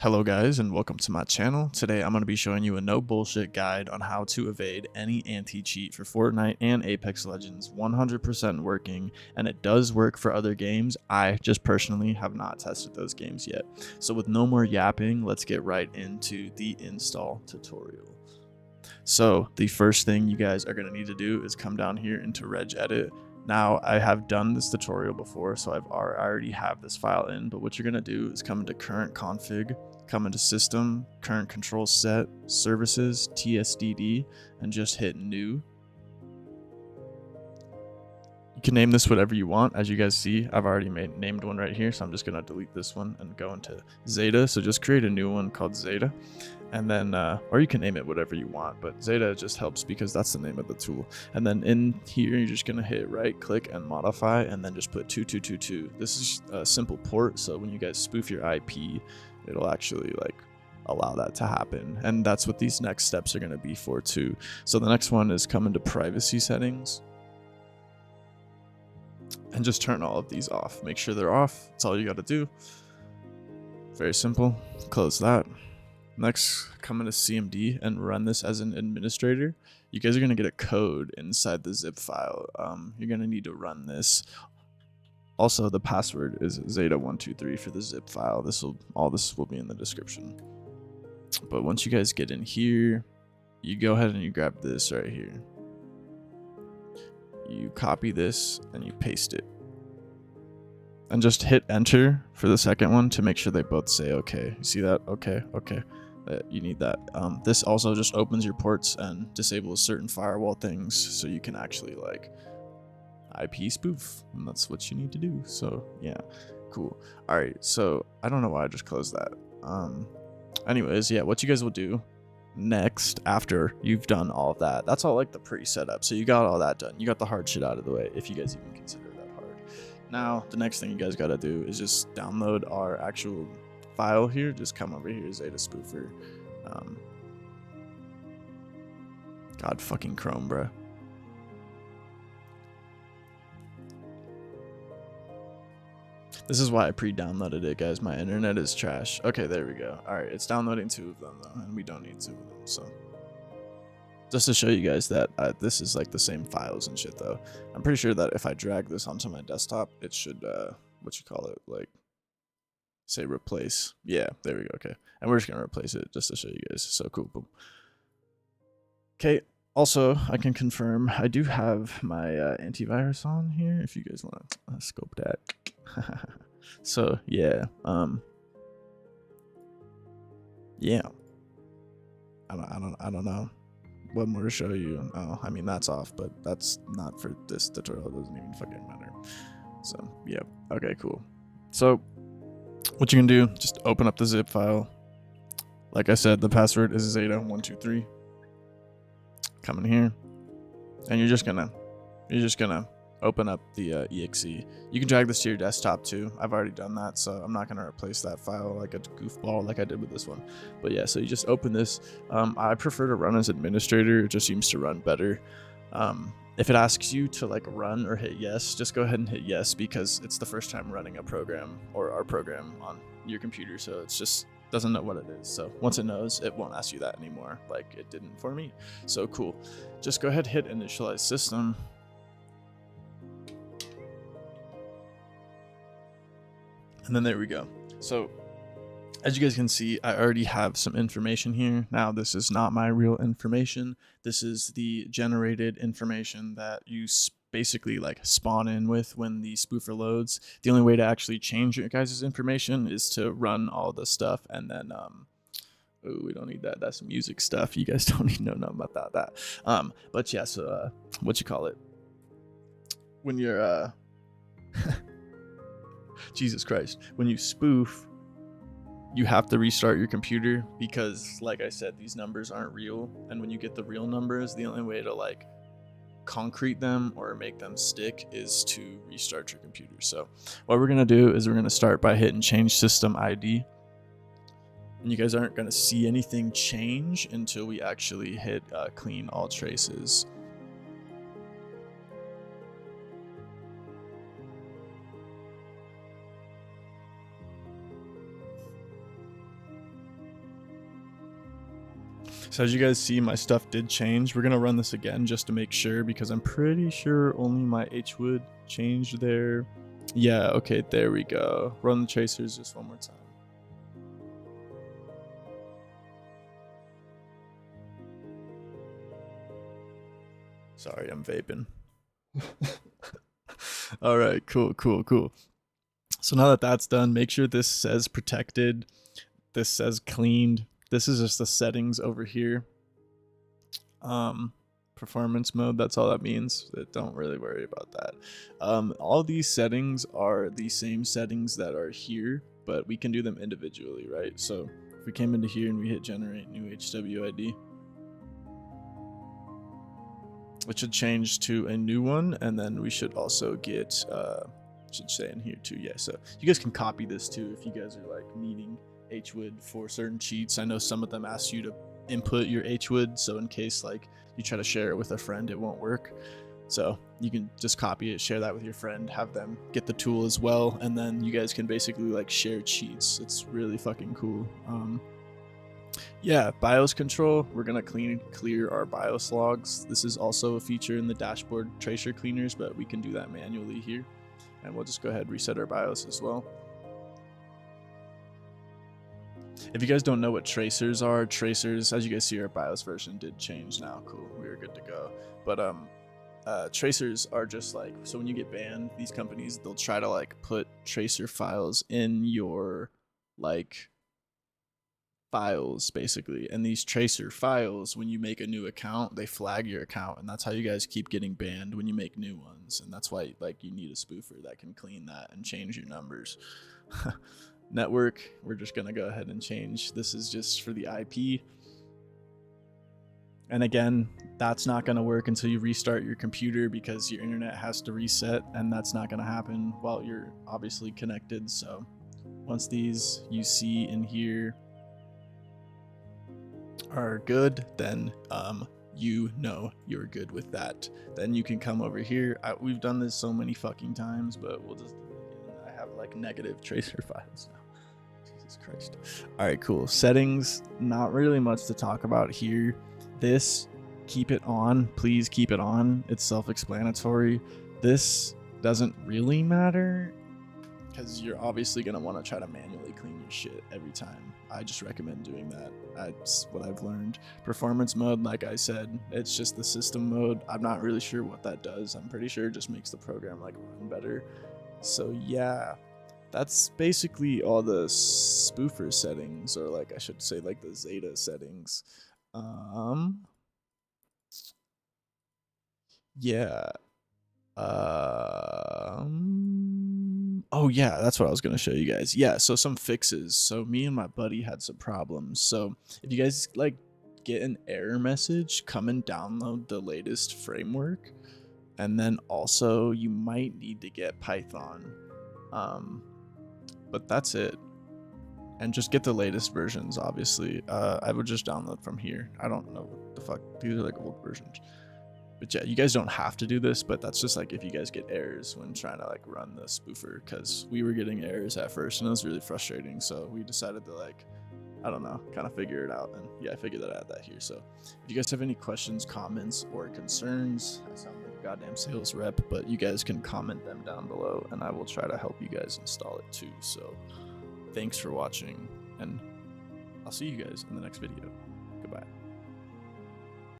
Hello guys and welcome to my channel. Today I'm going to be showing you a no bullshit guide on how to evade any anti-cheat for Fortnite and Apex Legends. 100% working, and it does work for other games. I just personally have not tested those games yet. So with no more yapping, let's get right into the install tutorial. So the first thing you guys are going to need to do is come down here into regedit. Now I have done this tutorial before, so I already have this file in, but what you're going to do is come into current config, come into system, current control set, services, tsdd, and just hit new. You can name this whatever you want. As you guys see, I've already named one right here, so I'm just going to delete this one and go into Zeta. So just create a new one called Zeta. And then, or you can name it whatever you want, but Zeta just helps because that's the name of the tool. And then in here, you're just gonna hit right click and modify, and then just put 2222. This is a simple port, so when you guys spoof your IP, it'll actually like allow that to happen. And that's what these next steps are gonna be for too. So the next one is come into privacy settings and just turn all of these off. Make sure they're off. That's all you gotta do. Very simple. Close that. Next, come into CMD and run this as an administrator. You guys are going to get a code inside the zip file. You're going to need to run this. Also, the password is Zeta123 for the zip file. All this will be in the description. But once you guys get in here, you go ahead and you grab this right here. You copy this and you paste it. And just hit enter for the second one to make sure they both say okay. You see that? Okay, okay. You need that. This also just opens your ports and disables certain firewall things, so you can actually like IP spoof, and that's what you need to do. So yeah, cool. All right, so I don't know why I just closed that. Anyways, yeah, what you guys will do next after you've done all of that, that's all like the pre-setup. So you got all that done. You got the hard shit out of the way, if you guys even consider that hard. Now the next thing you guys got to do is just download our actual file here. Just come over here, Zeta Spoofer. God fucking Chrome, bro. This is why I pre-downloaded it, guys. My internet is trash. Okay, there we go. All right, it's downloading 2 of them though, and we don't need 2 of them. So just to show you guys that this is like the same files and shit though. I'm pretty sure that if I drag this onto my desktop, it should like say replace. Yeah, there we go. Okay, and we're just gonna replace it just to show you guys. So cool. Boom. Okay, also I can confirm I do have my antivirus on here if you guys want to scope that. So yeah, yeah, I don't know what more to show you. Oh, I mean that's off, but that's not for this tutorial. It doesn't even fucking matter. So yeah, okay, cool. So what you can do, just open up the zip file. Like I said, the password is Zeta123. Come in here, and you're just gonna open up the exe. You can drag this to your desktop too. I've already done that, so I'm not gonna replace that file like a goofball like I did with this one. But yeah, so you just open this. I prefer to run as administrator. It just seems to run better. If it asks you to like run or hit yes, just go ahead and hit yes, because it's the first time running a program or our program on your computer, so it's just doesn't know what it is. So once it knows, it won't ask you that anymore, like it didn't for me. So cool. Just go ahead, hit initialize system. And then there we go. So as you guys can see, I already have some information here. Now, this is not my real information. This is the generated information that you basically like spawn in with when the spoofer loads. The only way to actually change your guys' information is to run all the stuff, and then ooh, we don't need that. That's music stuff. You guys don't need to know nothing about that. But yeah, so what you call it? When you're Jesus Christ, when you spoof, you have to restart your computer because, like I said, these numbers aren't real. And when you get the real numbers, the only way to like concrete them or make them stick is to restart your computer. So what we're gonna do is we're gonna start by hitting change system ID. And you guys aren't gonna see anything change until we actually hit clean all traces. So as you guys see, my stuff did change. We're gonna run this again just to make sure, because I'm pretty sure only my HWID changed there. Yeah, okay, there we go. Run the tracers just one more time. Sorry, I'm vaping. All right, cool. So now that that's done, make sure this says protected. This says cleaned. This is just the settings over here. Performance mode, that's all that means. Don't really worry about that. All these settings are the same settings that are here, but we can do them individually, right? So if we came into here and we hit generate new HWID, it should change to a new one, and then we should also get should say in here too. Yeah, so you guys can copy this too if you guys are like needing HWID for certain cheats. I know some of them ask you to input your HWID, so in case like you try to share it with a friend, it won't work. So you can just copy it, share that with your friend, have them get the tool as well, and then you guys can basically like share cheats. It's really fucking cool. Yeah, BIOS control, we're gonna clear our BIOS logs. This is also a feature in the dashboard tracer cleaners, but we can do that manually here. And we'll just go ahead and reset our BIOS as well. If you guys don't know what tracers are, tracers, as you guys see, our BIOS version did change now. Cool, we are good to go. But tracers are just like, so when you get banned, these companies, they'll try to like put tracer files in your like files basically, and these tracer files, when you make a new account, they flag your account, and that's how you guys keep getting banned when you make new ones. And that's why like you need a spoofer that can clean that and change your numbers. Network, we're just gonna go ahead and change. This is just for the IP, and again, that's not gonna work until you restart your computer, because your internet has to reset, and that's not gonna happen while you're obviously connected. So once these you see in here are good, then you know you're good with that. Then you can come over here. We've done this so many fucking times, but we'll just do it again. I have like negative tracer files now. Jesus Christ. All right, cool. Settings, not really much to talk about here. This, keep it on, please keep it on. It's self-explanatory. This doesn't really matter, because you're obviously going to want to try to manually clean your shit every time. I just recommend doing that. That's what I've learned. Performance mode, like I said, it's just the system mode. I'm not really sure what that does. I'm pretty sure it just makes the program like run better. So yeah, that's basically all the spoofer settings, or like I should say like the Zeta settings. Yeah. Oh yeah, that's what I was gonna show you guys. Yeah, so some fixes. So me and my buddy had some problems. So if you guys like get an error message, come and download the latest framework, and then also you might need to get Python. But that's it. And just get the latest versions, obviously. I would just download from here. I don't know what the fuck. These are like old versions. But yeah, you guys don't have to do this, but that's just like if you guys get errors when trying to like run the spoofer, because we were getting errors at first and it was really frustrating. So we decided to like, I don't know, kind of figure it out. And yeah, I figured that I had that here. So if you guys have any questions, comments, or concerns, I sound like a goddamn sales rep, but you guys can comment them down below and I will try to help you guys install it too. So thanks for watching, and I'll see you guys in the next video. Goodbye.